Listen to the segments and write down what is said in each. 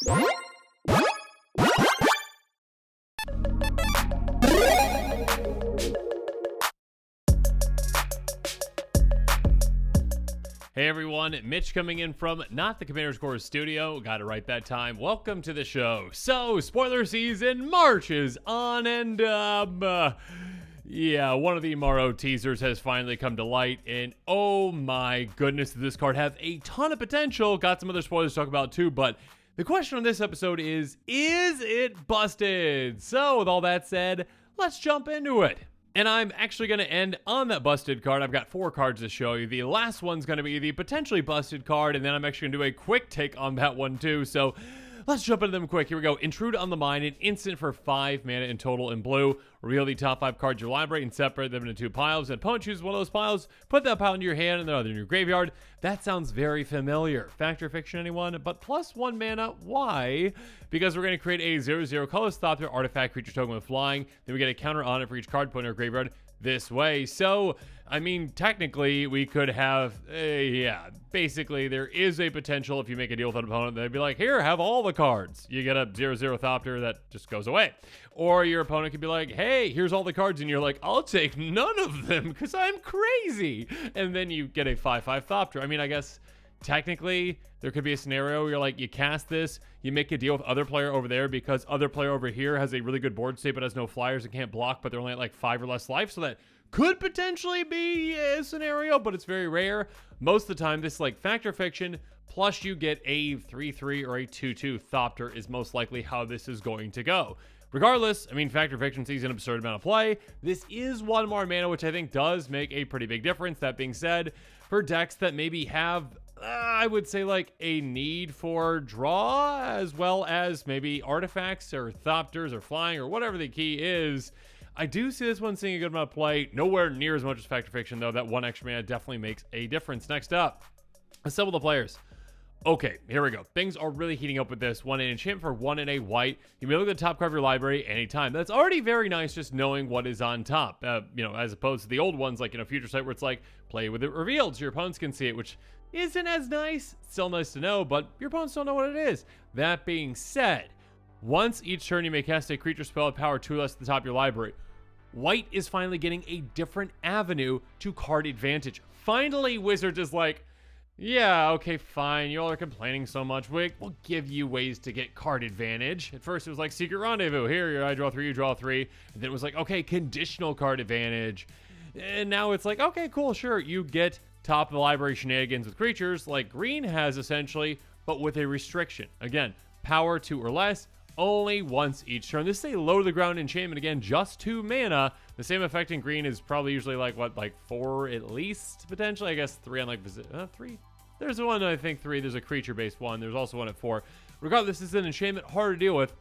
Hey everyone, Mitch coming in from not the Commander's Core studio. Got it right that time. Welcome to the show. So, spoiler season March is on, and yeah, one of the Morrow teasers has finally come to light, and oh my goodness, does this card have a ton of potential. Got some other spoilers to talk about too, but the question on this episode is it busted? So, with all that said, let's jump into it. And I'm actually going to end on that busted card. I've got 4 cards to show you. The last one's going to be the potentially busted card, and then I'm actually going to do a quick take on that one too. So let's jump into them quick. Here we go. Intrude on the Mind, an instant for 5 mana in total in blue. Reveal the top 5 cards in your library and separate them into 2 piles. And opponent chooses one of those piles, put that pile into your hand and the other in your graveyard. That sounds very familiar. Fact or fiction, anyone? But plus 1 mana, why? Because we're going to create a 0/0 colorless Thopter artifact creature token with flying. Then we get a counter on it for each card put in our graveyard this way. So, I mean, technically, we could have, yeah, basically, there is a potential if you make a deal with an opponent, they'd be like, here, have all the cards. You get a 0/0 Thopter that just goes away. Or your opponent could be like, hey, here's all the cards, and you're like, I'll take none of them because I'm crazy. And then you get a 5/5 Thopter. I mean, I guess technically, there could be a scenario where you're like, you cast this, you make a deal with other player over there because other player over here has a really good board state but has no flyers and can't block, but they're only at like 5 or less life, so that could potentially be a scenario, but it's very rare. Most of the time, this is like fact or fiction, plus you get a 3/3 or a 2/2 Thopter is most likely how this is going to go. Regardless, I mean, fact or fiction sees an absurd amount of play. This is 1 more mana, which I think does make a pretty big difference. That being said, for decks that maybe have I would say like a need for draw as well as maybe artifacts or Thopters or flying or whatever the key is, I do see this one seeing a good amount of play. Nowhere near as much as Fact or Fiction, though. That 1 extra mana definitely makes a difference. Next up, assemble the players. Okay, here we go. Things are really heating up with this. An enchantment for 1 and a white. You may look at the top card of your library anytime. That's already very nice just knowing what is on top. As opposed to the old ones like, Future Sight where it's like, play with it revealed so your opponents can see it, which isn't as nice. Still nice to know, but your opponents don't know what it is. That being said, once each turn you may cast a creature spell with power 2 less at the top of your library. White is finally getting a different avenue to card advantage. Finally, Wizards is like, yeah, okay, fine. You all are complaining so much. We'll give you ways to get card advantage. At first, it was like Secret Rendezvous. Here, I draw 3, you draw 3. And then it was like, okay, conditional card advantage. And now it's like, okay, cool, sure. You get top of the library shenanigans with creatures like green has essentially, but with a restriction. Again, power 2 or less, only once each turn. This is a low to the ground enchantment. Again, just 2 mana. The same effect in green is probably usually like 4 at least, potentially. I guess 3 on 3. There's one, I think 3. There's a creature-based one. There's also one at 4. Regardless, this is an enchantment hard to deal with,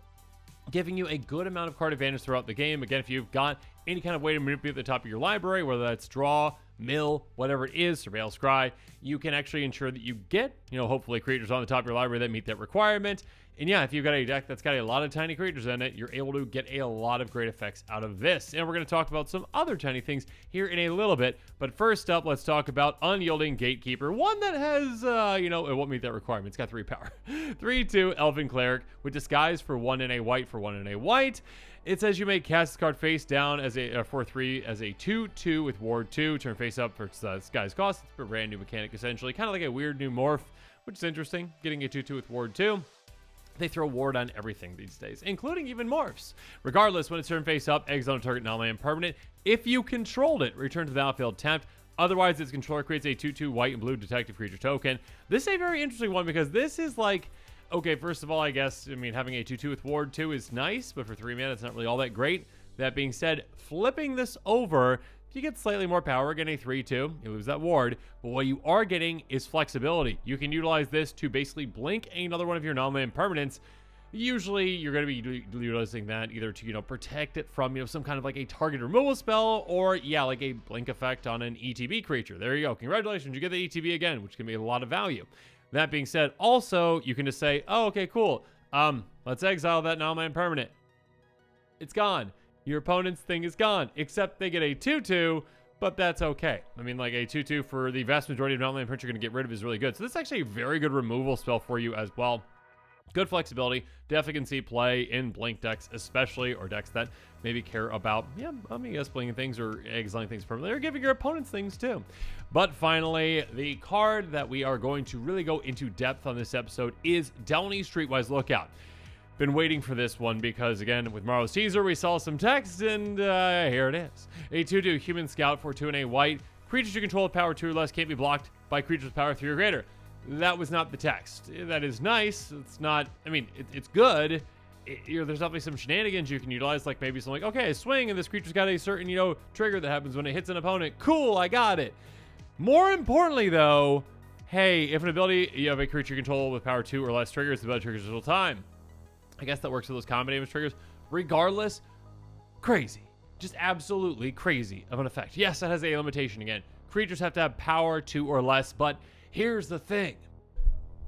giving you a good amount of card advantage throughout the game. Again, if you've got any kind of way to manipulate the top of your library, whether that's draw, mill, whatever it is, surveil, scry, you can actually ensure that you get, hopefully creatures on the top of your library that meet that requirement. And yeah, if you've got a deck that's got a lot of tiny creatures in it, you're able to get a lot of great effects out of this. And we're going to talk about some other tiny things here in a little bit. But first up, let's talk about Unyielding Gatekeeper. One that has, it won't meet that requirement. It's got 3 power. 3/2 Elven Cleric with Disguise for 1 and a white for 1 and a white. It says you may cast this card face down as a 4/3 as a 2/2 with Ward 2. Turn face up for Disguise cost. It's a brand new mechanic, essentially. Kind of like a weird new morph, which is interesting. Getting a 2/2 with Ward 2. They throw ward on everything these days, including even morphs. Regardless, when it's turned face up, exile a target non-land permanent. If you controlled it, return to the outfield tapped. Otherwise, its controller creates a 2/2 white and blue detective creature token. This is a very interesting one because this is like, okay, first of all, I guess, having a 2/2 with Ward 2 is nice, but for 3 mana, it's not really all that great. That being said, flipping this over, you get slightly more power, again a 3/2, you lose that ward, but what you are getting is flexibility. You can utilize this to basically blink another one of your non-land permanents. Usually, you're going to be utilizing that either to, protect it from, some kind of like a target removal spell, or, yeah, like a blink effect on an ETB creature. There you go. Congratulations, you get the ETB again, which can be a lot of value. That being said, also, you can just say, oh, okay, cool. Let's exile that non-land permanent. It's gone. Your opponent's thing is gone, except they get a 2/2, but that's okay. Like a 2/2 for the vast majority of non-land prints you're going to get rid of is really good. So this is actually a very good removal spell for you as well. Good flexibility. Definitely can see play in blink decks, especially, or decks that maybe care about, blinking things or exiling things permanently, or giving your opponents things too. But finally, the card that we are going to really go into depth on this episode is Delney Streetwise Lookout. Been waiting for this one because, again, with Morrow's teaser, we saw some text, and here it is. A 2/2 human scout for 2 and a white. Creatures you control with power 2 or less can't be blocked by creatures with power 3 or greater. That was not the text. That is nice. It's not, it's good. There's definitely some shenanigans you can utilize, like maybe something like, okay, swing, and this creature's got a certain, trigger that happens when it hits an opponent. Cool, I got it. More importantly, though, hey, if an ability, you have a creature you control with power 2 or less triggers, the ability triggers the whole time. I guess that works with those combo damage triggers. Regardless, crazy. Just absolutely crazy of an effect. Yes, that has a limitation again. Creatures have to have power 2 or less, but here's the thing.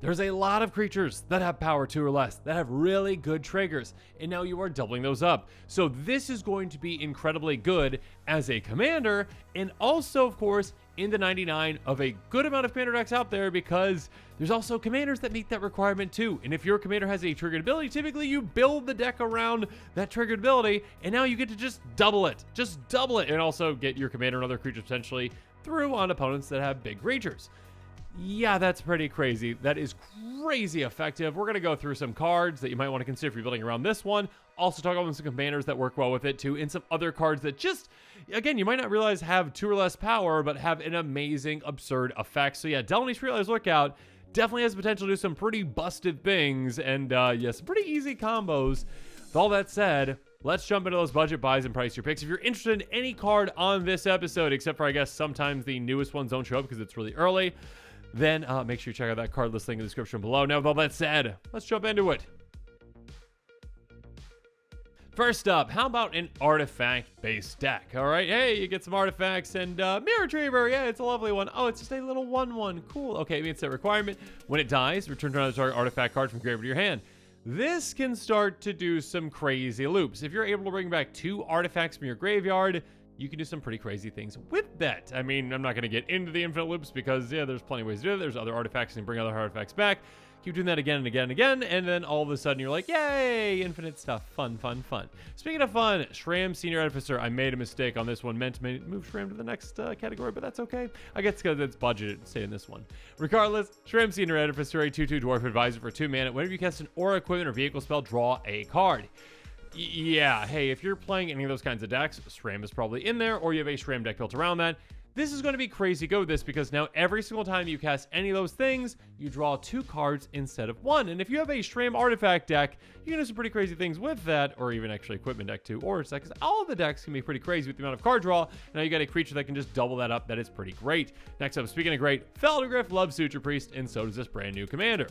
There's a lot of creatures that have power 2 or less that have really good triggers, and now you are doubling those up. So this is going to be incredibly good as a commander, and also, of course, in the 99 of a good amount of commander decks out there, because there's also commanders that meet that requirement too. And if your commander has a triggered ability, typically you build the deck around that triggered ability, and now you get to just double it. Just double it, and also get your commander and other creatures potentially through on opponents that have big creatures. Yeah, that's pretty crazy. That is crazy effective. We're going to go through some cards that you might want to consider if you're building around this one. Also talk about some commanders that work well with it too, and some other cards that just, again, you might not realize have 2 or less power, but have an amazing, absurd effect. So yeah, Delney Streetwise Lookout definitely has the potential to do some pretty busted things, and some pretty easy combos. With all that said, let's jump into those budget buys and price your picks. If you're interested in any card on this episode, except for, I guess, sometimes the newest ones don't show up because it's really early, then make sure you check out that card list link in the description below. Now, with all that said, let's jump into it. First up, how about an artifact-based deck? All right, hey, you get some artifacts and Mirror Retriever. Yeah, it's a lovely one. Oh, it's just a little 1/1. Cool. Okay, meets that requirement. When it dies, return to another target artifact card from graveyard to your hand. This can start to do some crazy loops. If you're able to bring back 2 artifacts from your graveyard, you can do some pretty crazy things with that. I mean, I'm not going to get into the infinite loops because, yeah, there's plenty of ways to do it. There's other artifacts and bring other artifacts back. Keep doing that again and again and again, and then all of a sudden you're like, yay, infinite stuff. Fun, fun, fun. Speaking of fun, Shram Senior Edificer. I made a mistake on this one. Meant to move Shram to the next category, but that's okay. I guess because it's budgeted to stay in this one. Regardless, Shram Senior Edificer, a 2/2 Dwarf Advisor for 2 mana. Whenever you cast an aura, equipment, or vehicle spell, draw a card. Yeah, hey, if you're playing any of those kinds of decks, Shram is probably in there, or you have a Shram deck built around that. This is going to be crazy good with this, because now every single time you cast any of those things, you draw 2 cards instead of 1. And if you have a Shram artifact deck, you can do some pretty crazy things with that, or even actually equipment deck too, or deck, because all of the decks can be pretty crazy with the amount of card draw. Now you got a creature that can just double that up. That is pretty great. Next up, speaking of great, Feldergriff loves Suture Priest, and so does this brand new commander.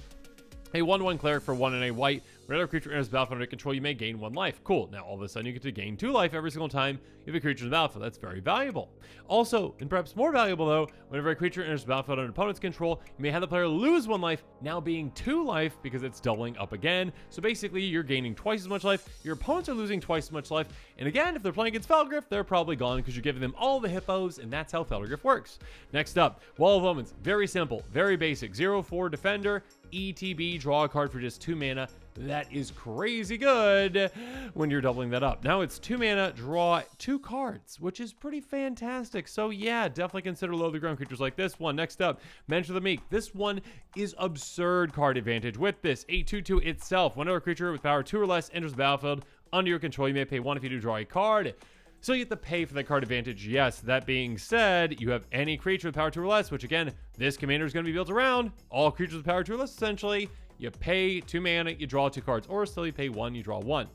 A 1/1 cleric for 1 and a white. Whenever a creature enters the battlefield under control, you may gain 1 life. Cool. Now all of a sudden you get to gain 2 life every single time you have a creature in the battlefield. That's very valuable. Also, and perhaps more valuable though, whenever a creature enters the battlefield under opponent's control, you may have the player lose 1 life, now being 2 life because it's doubling up again. So basically you're gaining twice as much life, your opponents are losing twice as much life, and again, if they're playing against Feldergriff, they're probably gone because you're giving them all the hippos, and that's how Feldergriff works. Next up, Wall of Omens. Very simple, very basic. 0/4 defender, ETB, draw a card for just 2 mana. That is crazy good when you're doubling that up. Now it's 2 mana, draw 2 cards, which is pretty fantastic. So yeah, definitely consider low to the ground creatures like this one. Next up, Mentor the Meek. This one is absurd card advantage with this. A 2/2 itself. Whenever a creature with power 2 or less enters the battlefield under your control, you may pay 1 if you do draw a card. So you have to pay for that card advantage. Yes, that being said, you have any creature with power 2 or less, which again, this commander is going to be built around all creatures with power 2 or less, essentially. You pay 2 mana, you draw 2 cards, or still you pay 1, you draw 1.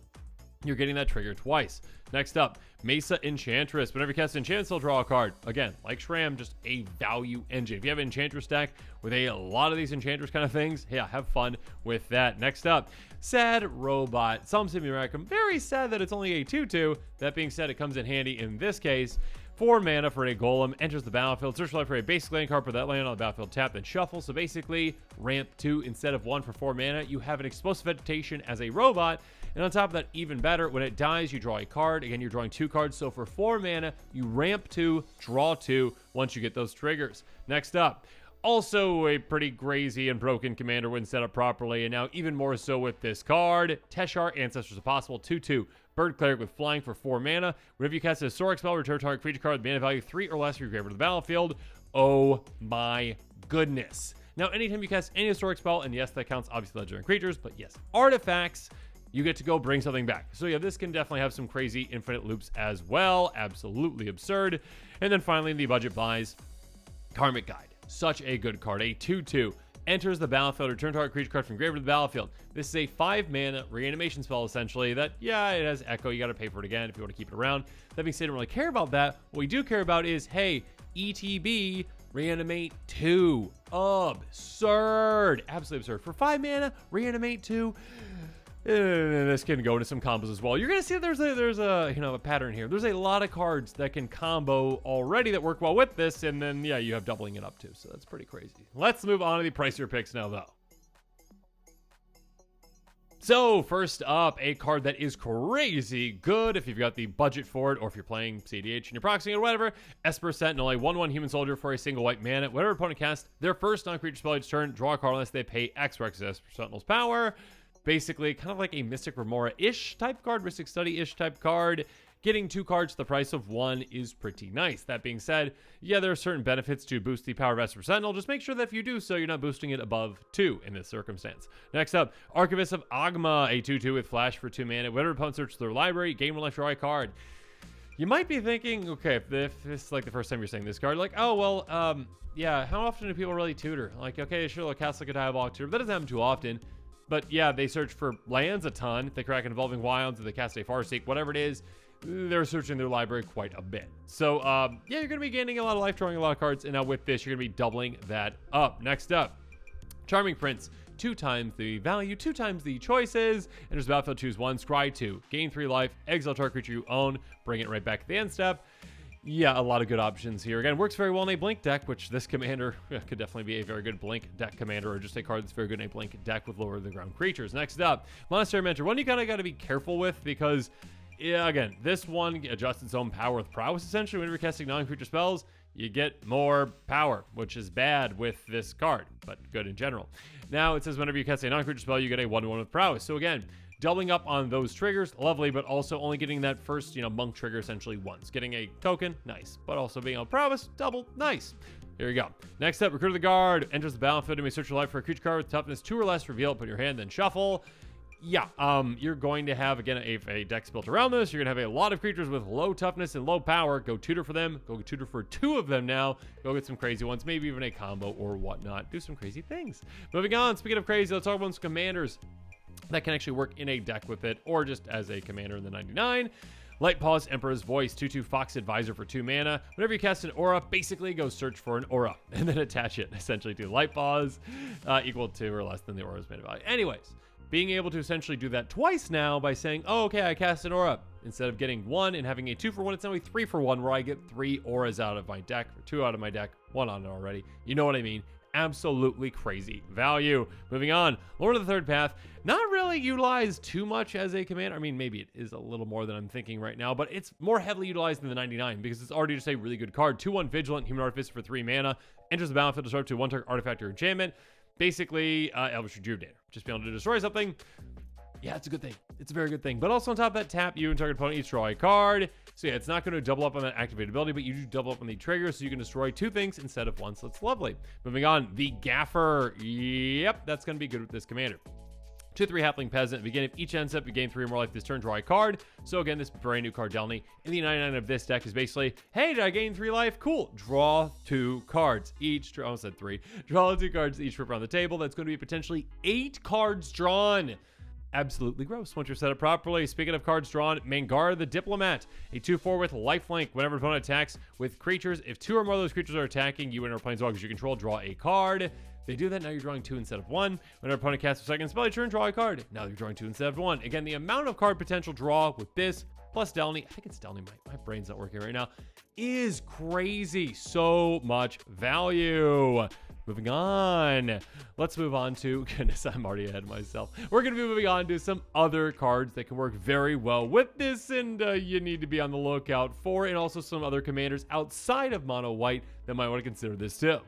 You're getting that trigger twice. Next up, Mesa Enchantress. Whenever you cast Enchantress, they'll draw a card. Again, like Shram, just a value engine. If you have an Enchantress deck with a lot of these Enchantress kind of things, yeah, have fun with that. Next up, Sad Robot. Some Simulacrum. Very sad that it's only a 2/2. That being said, it comes in handy in this case. 4 mana for a golem, enters the battlefield, search for life for a basic land card, put that land on the battlefield, tap, then shuffle. So basically, ramp 2 instead of 1 for 4 mana. You have an explosive vegetation as a robot, and on top of that, even better, when it dies, you draw a card. Again, you're drawing 2 cards, so for 4 mana, you ramp 2, draw 2 once you get those triggers. Next up, Also a pretty crazy and broken commander when set up properly, and now even more so with this card. Teshar, Ancestors of Possible, 2/2. Bird Cleric with flying for 4 mana. Whenever you cast a Historic spell, return target creature card with mana value 3 or less from your graveyard to the battlefield. Oh my goodness. Now, anytime you cast any Historic spell, and yes, that counts obviously legendary creatures, but yes, artifacts, you get to go bring something back. So yeah, this can definitely have some crazy infinite loops as well. Absolutely absurd. And then finally, the budget buys, Karmic Guide. Such a good card. A 2/2. Enters the battlefield, return target creature card from graveyard to the battlefield. This is a 5-mana reanimation spell, essentially, that, yeah, it has Echo. You got to pay for it again if you want to keep it around. That being said, I don't really care about that. What we do care about is, hey, ETB, reanimate 2. Absurd. Absolutely absurd. For 5 mana, reanimate 2. This can go into some combos as well. You're gonna see that there's a pattern here. There's a lot of cards that can combo already that work well with this, and then yeah, you have doubling it up too. So that's pretty crazy. Let's move on to the pricier picks now, though. So first up, a card that is crazy good if you've got the budget for it, or if you're playing CDH and you're proxying or whatever. Esper Sentinel, a 1/1 human soldier for a single white mana. Whenever opponent casts their first non-creature spell each turn, draw a card unless they pay X for Esper Sentinel's power. Basically, kind of like a Mystic Remora-ish type card, Mystic Study-ish type card. Getting 2 cards to the price of 1 is pretty nice. That being said, yeah, there are certain benefits to boost the power of Esper Sentinel. Just make sure that if you do so, you're not boosting it above 2 in this circumstance. Next up, Archivist of Agma, a 2/2 with flash for 2 mana. Whenever opponent searches their library, gain 1 life, draw a card. You might be thinking, okay, if this is like the first time you're saying this card, like, oh, well, yeah, how often do people really tutor? Like, okay, sure, they'll cast like a Diabolic Tutor, but that doesn't happen too often. But yeah, they search for lands a ton. If they crack an Evolving Wilds, if they cast a Farseek, whatever it is, they're searching their library quite a bit. So yeah, you're going to be gaining a lot of life, drawing a lot of cards, and now with this, you're going to be doubling that up. Next up, Charming Prince. 2 times the value, 2 times the choices. Enters the battlefield, choose 1, scry 2, gain 3 life, exile target creature you own, bring it right back at the end step. Yeah, a lot of good options here. Again, works very well in a Blink deck, which this commander could definitely be a very good Blink deck commander, or just a card that's very good in a Blink deck with lower than ground creatures. Next up, Monastery Mentor. One you kind of got to be careful with because, yeah, again, this one adjusts its own power with prowess, essentially. Whenever you're casting non-creature spells, you get more power, which is bad with this card, but good in general. Now, it says whenever you cast a non-creature spell, you get a 1/1 with prowess. So again, doubling up on those triggers, lovely, but also only getting that first, monk trigger essentially once. Getting a token, nice, but also being on prowess, double, nice. Here you go. Next up, Recruit of the Guard. Enters the battlefield, you may search your life for a creature card with toughness 2 or less, reveal it, put in your hand, then shuffle. Yeah, you're going to have, again, a deck built around this. You're going to have a lot of creatures with low toughness and low power. Go tutor for them. Go tutor for 2 of them now. Go get some crazy ones, maybe even a combo or whatnot. Do some crazy things. Moving on, speaking of crazy, let's talk about some commanders that can actually work in a deck with it, or just as a commander in the 99. Light Paws, Emperor's Voice, 2/2 Fox Advisor for 2 mana. Whenever you cast an aura, basically go search for an aura and then attach it essentially to Light Paws, equal to or less than the aura's mana value. Anyways, being able to essentially do that twice now by saying, oh, okay, I cast an aura. Instead of getting 1 and having a 2-for-1, it's now a 3-for-1 where I get 3 auras out of my deck, or 2 out of my deck, 1 on it already. You know what I mean? Absolutely crazy value. Moving on, Lord of the Third Path. Not really utilized too much as a commander. I mean, maybe it is a little more than I'm thinking right now, but it's more heavily utilized than the 99 because it's already just a really good card. 2/1 Vigilant, Human Artificer for 3 mana. Enters the battlefield, disrupt to 1 target artifact or enchantment. Basically, Elvish Rejuvenator. Just being able to destroy something. Yeah, it's a good thing. It's a very good thing. But also on top of that, tap you and target opponent each draw a card. So yeah, it's not going to double up on that activated ability, but you do double up on the trigger, so you can destroy 2 things instead of 1. So that's lovely. Moving on, the Gaffer. Yep, that's going to be good with this commander. 2/3 Halfling Peasant. At the beginning of each end step, you gain 3 or more life this turn, draw a card. So again, this brand new card, Delney, in the 99 of this deck is basically, hey, did I gain 3 life? Cool. Draw 2 cards each. I almost said 3. Draw 2 cards each flip around the table. That's going to be potentially 8 cards drawn. Absolutely gross once you're set up properly. Speaking of cards drawn, Mangara the Diplomat, a 2/4 with lifelink. Whenever opponent attacks with creatures, if 2 or more of those creatures are attacking you and or planeswalkers you control, draw a card. They do that, now you're drawing 2 instead of 1. Whenever opponent casts a second spell, you turn, draw a card. Now you're drawing 2 instead of 1. Again, the amount of card potential draw with this, plus Delney, I think it's Delney, my brain's not working right now, is crazy. So much value. Moving on. Let's move on to, goodness, I'm already ahead of myself. We're going to be moving on to some other cards that can work very well with this, and you need to be on the lookout for, and also some other commanders outside of mono white that might want to consider this too.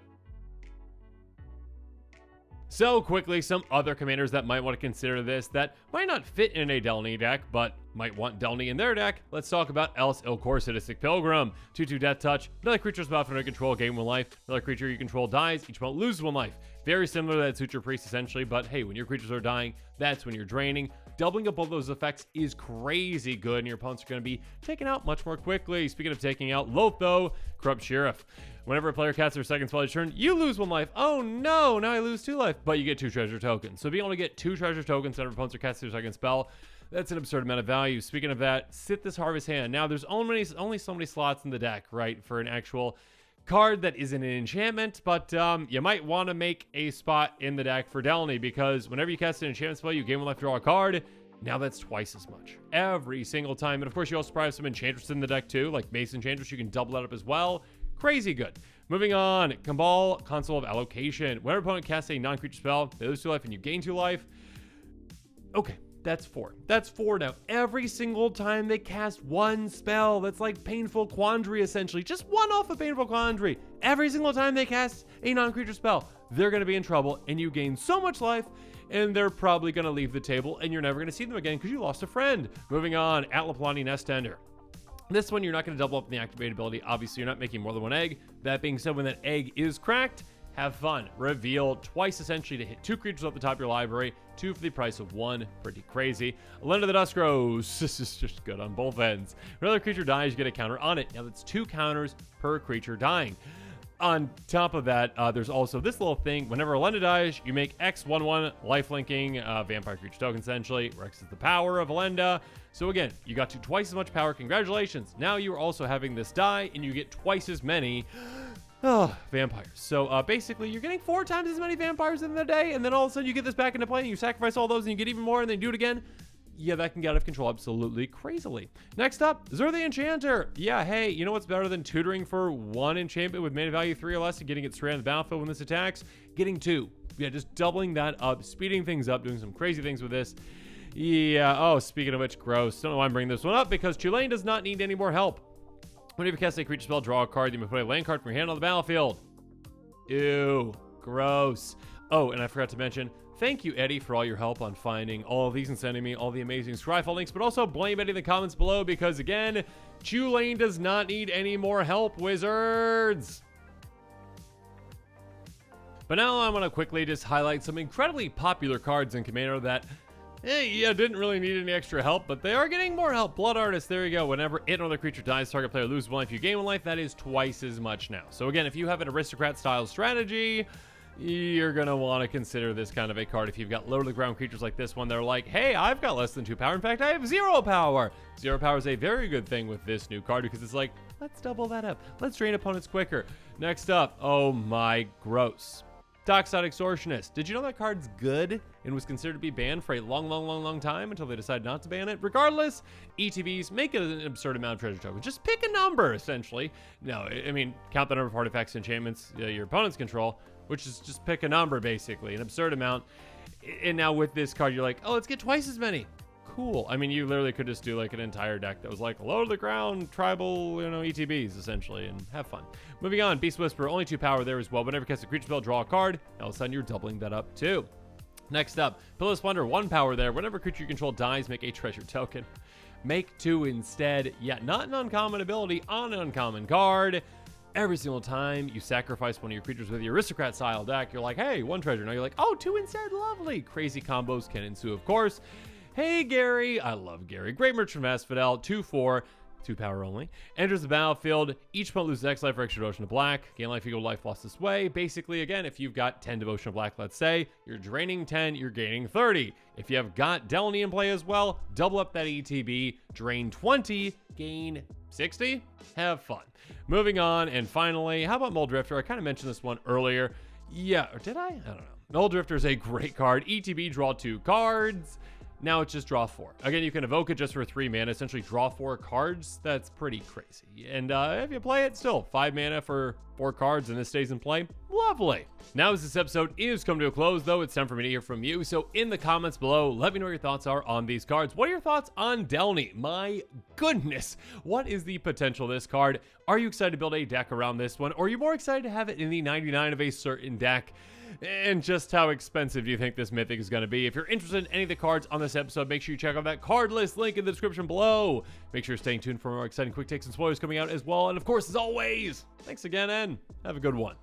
So quickly, some other commanders that might want to consider this that might not fit in a Delney deck, but might want Delney in their deck. Let's talk about Else Ilkor Sadistic Pilgrim. 2/2 Death Touch. Another creature's about to control, gain 1 life. Another creature you control dies, each opponent loses 1 life. Very similar to that Suture Priest essentially, but hey, when your creatures are dying, that's when you're draining. Doubling up both those effects is crazy good, and your opponents are going to be taken out much more quickly. Speaking of taking out, Lotho, Corrupt Sheriff. Whenever a player casts their second spell each turn, you lose 1 life. Oh no, now I lose 2 life, but you get 2 treasure tokens. So being able to get 2 treasure tokens whenever opponents are casting their second spell, that's an absurd amount of value. Speaking of that, sit this Harvest Hand. Now, there's only so many slots in the deck, right, for an actual card that isn't an enchantment, but you might want to make a spot in the deck for Delney, because whenever you cast an enchantment spell, you gain 1 life to draw a card. Now that's twice as much every single time. And of course, you also probably have some Enchantress in the deck too, like Mace Enchantress. You can double that up as well. Crazy good. Moving on, Cabal, Console of Allocation. Whenever opponent casts a non-creature spell, they lose 2 life and you gain 2 life. Okay, that's 4. That's 4 now. Every single time they cast 1 spell, that's like Painful Quandary essentially. Just 1 off of Painful Quandary. Every single time they cast a non-creature spell, they're going to be in trouble, and you gain so much life, and they're probably going to leave the table, and you're never going to see them again because you lost a friend. Moving on, Atlaplani Nest Tender. This one, you're not going to double up the activate ability. Obviously, you're not making more than 1 egg. That being said, when that egg is cracked, have fun. Reveal twice essentially to hit 2 creatures off the top of your library, 2 for the price of 1. Pretty crazy. Lend of the Dusk Rose. This is just good on both ends. When another creature dies, you get a counter on it. Now that's 2 counters per creature dying. On top of that, there's also this little thing. Whenever Elenda dies, you make X 1/1 lifelinking vampire creature token essentially, where X is the power of Elenda. So again, you got to twice as much power. Congratulations. Now you are also having this die, and you get twice as many vampires. So basically, you're getting 4 times as many vampires in the day, and then all of a sudden you get this back into play, and you sacrifice all those, and you get even more, and then you do it again. Yeah, that can get out of control absolutely crazily. Next up, Zur the Enchanter. Yeah, hey, you know what's better than tutoring for 1 enchantment with mana value 3 or less and getting it straight on the battlefield when this attacks? Getting 2. Yeah, just doubling that up, speeding things up, doing some crazy things with this. Yeah, oh, speaking of which, gross. Don't know why I'm bringing this one up, because Tulane does not need any more help. Whenever you cast a creature spell, draw a card, you may put a land card from your hand on the battlefield. Ew, gross. Oh, and I forgot to mention, thank you, Eddie, for all your help on finding all of these and sending me all the amazing Scryfall links, but also blame Eddie in the comments below, because again, Tulane does not need any more help, wizards. But now I want to quickly just highlight some incredibly popular cards in Commander that, yeah, didn't really need any extra help, but they are getting more help. Blood Artist, there you go. Whenever it or other creature dies, target player loses 1 life. You gain 1 life. That is twice as much now. So again, if you have an aristocrat-style strategy, you're going to want to consider this kind of a card. If you've got low-to-the-ground creatures like this one, they're like, hey, I've got less than 2 power. In fact, I have 0 power. 0 power is a very good thing with this new card, because it's like, let's double that up. Let's drain opponents quicker. Next up, oh my, gross. Dockside Extortionist. Did you know that card's good and was considered to be banned for a long time until they decided not to ban it? Regardless, ETBs, make it an absurd amount of treasure tokens. Just pick a number, essentially. No, I mean, count the number of artifacts and enchantments your opponents control, which is just pick a number, basically, an absurd amount. And now with this card, you're like, oh, let's get twice as many. Cool. I mean, you literally could just do like an entire deck that was like low to the ground, tribal, ETBs essentially, and have fun. Moving on, Beast Whisperer, only 2 power there as well. Whenever you cast a creature spell, draw a card. All of a sudden, you're doubling that up too. Next up, Pillow of Splendor, 1 power there. Whenever a creature you control dies, make a treasure token. Make 2 instead. Yeah, not an uncommon ability on an uncommon card. Every single time you sacrifice one of your creatures with your aristocrat style deck, you're like, hey, 1 treasure. Now you're like, oh, 2 instead. Lovely. Crazy combos can ensue, of course. Hey, Gary. I love Gary. Great merch from Asphodel. 2/4. 2 power only. Enters the battlefield. Each opponent loses X life for extra devotion to black. Gain life equal to life lost this way. Basically, again, if you've got 10 devotion to black, let's say, you're draining 10, you're gaining 30. If you have got Delney in play as well, double up that ETB, drain 20, gain 60. Have fun. Moving on, and finally, how about Mold Drifter? I kind of mentioned this one earlier. Yeah, or did I? I don't know. Mold Drifter is a great card. ETB, draw 2 cards. Now it's just draw 4. Again, you can evoke it just for 3 mana, essentially draw 4 cards. That's pretty crazy. And if you play it, still 5 mana for 4 cards, and this stays in play. Lovely. Now, as this episode is coming to a close, though, it's time for me to hear from you. So in the comments below, let me know what your thoughts are on these cards. What are your thoughts on Delney? My goodness, what is the potential of this card? Are you excited to build a deck around this one, or are you more excited to have it in the 99 of a certain deck? And just how expensive do you think this mythic is going to be? If you're interested in any of the cards on this episode, make sure you check out that card list link in the description below. Make sure you're staying tuned for more exciting quick takes and spoilers coming out as well. And of course, as always, thanks again and have a good one.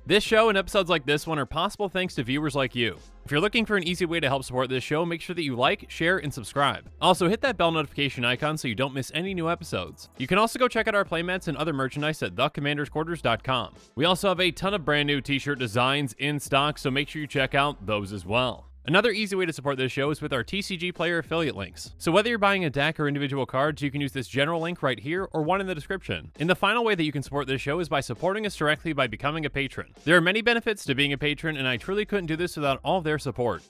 This show and episodes like this one are possible thanks to viewers like you. If you're looking for an easy way to help support this show, make sure that you like, share, and subscribe. Also, hit that bell notification icon so you don't miss any new episodes. You can also go check out our playmats and other merchandise at thecommandersquarters.com. We also have a ton of brand new t-shirt designs in stock, so make sure you check out those as well. Another easy way to support this show is with our TCG player affiliate links. So whether you're buying a deck or individual cards, you can use this general link right here or one in the description. And the final way that you can support this show is by supporting us directly by becoming a patron. There are many benefits to being a patron, and I truly couldn't do this without all of their support.